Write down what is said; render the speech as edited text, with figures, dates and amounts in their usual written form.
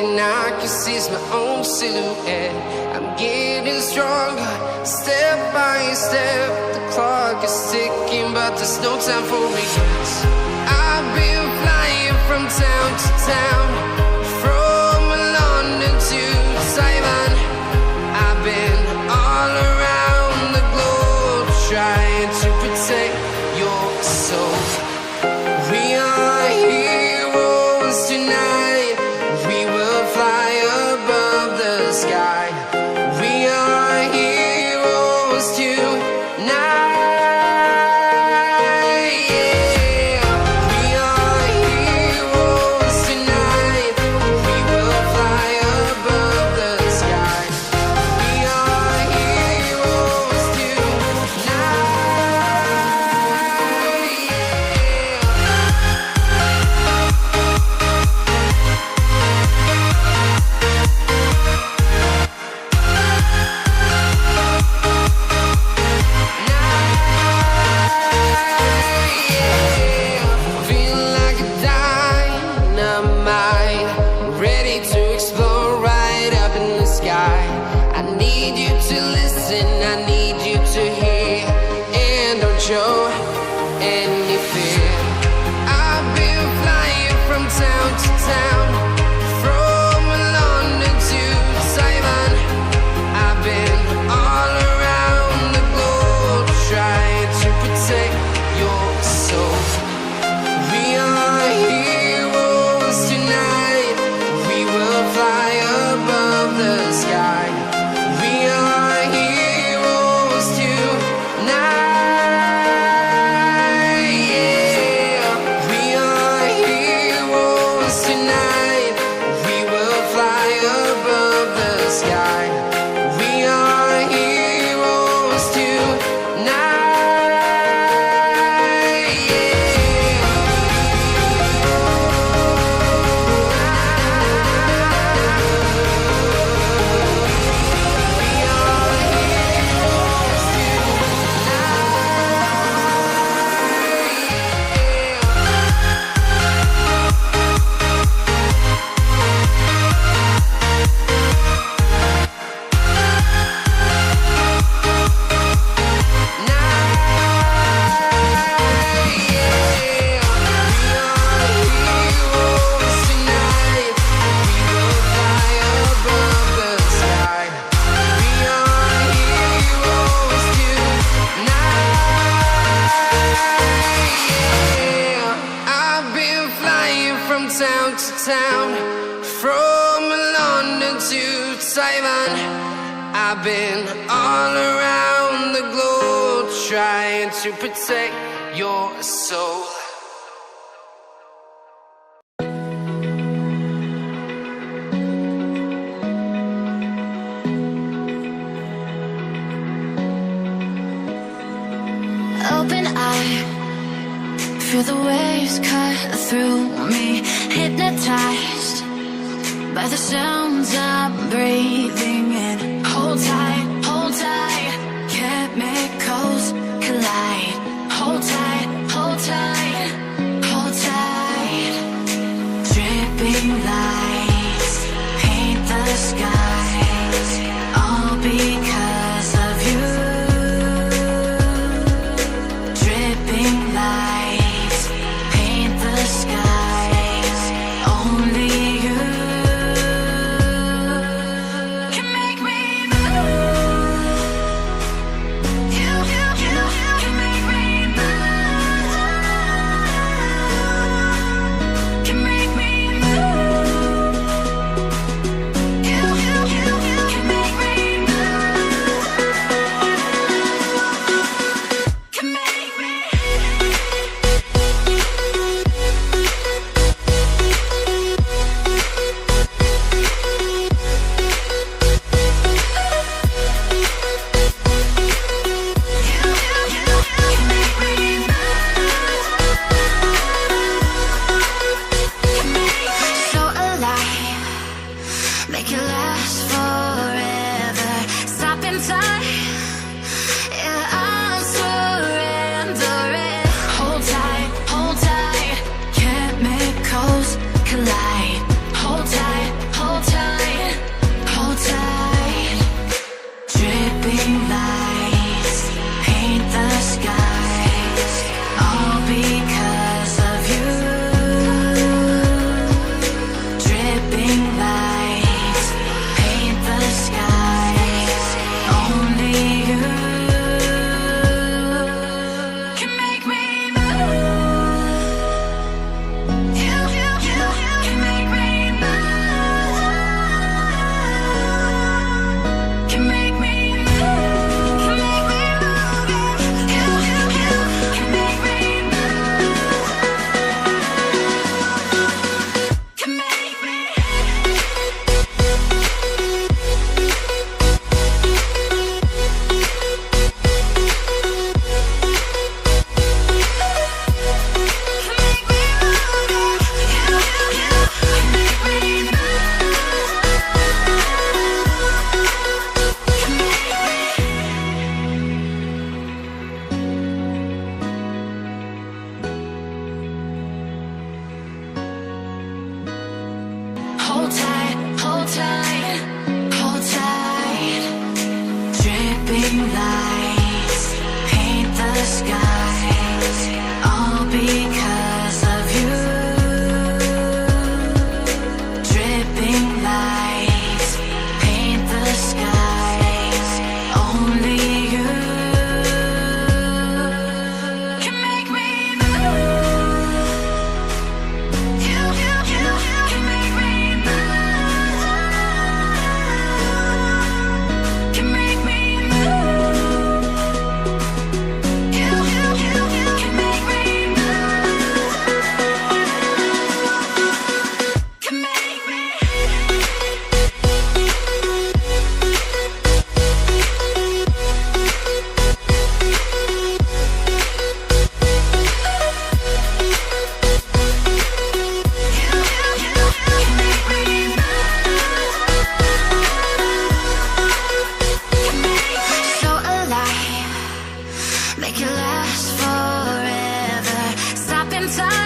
thing I can see is my own silhouette. I'm getting stronger, step by step. The clock is ticking, but there's no time for regrets. I've been flying from town to town, from London to Taiwan. I've been all around the globe, trying to protect your soul. We are heroes tonight. We will fly above the sky. We are heroes tonight. Show any fear. I've been flying from town to town, from London to Taiwan. I've been all around the globe, trying to protect your soul. We are heroes tonight. We will fly above the sky. We are heroes tonight. Town to town, from London to Taiwan. I've been all around the globe, trying to protect your soul. Open eye, feel the waves cut through me, hypnotized by the sounds I'm breathing in. Hold tight, chemicals collide. Hold tight, hold tight, hold tight. Dripping lights paint the skies, all because of you. Dripping lights paint the skies, only you can make me move. time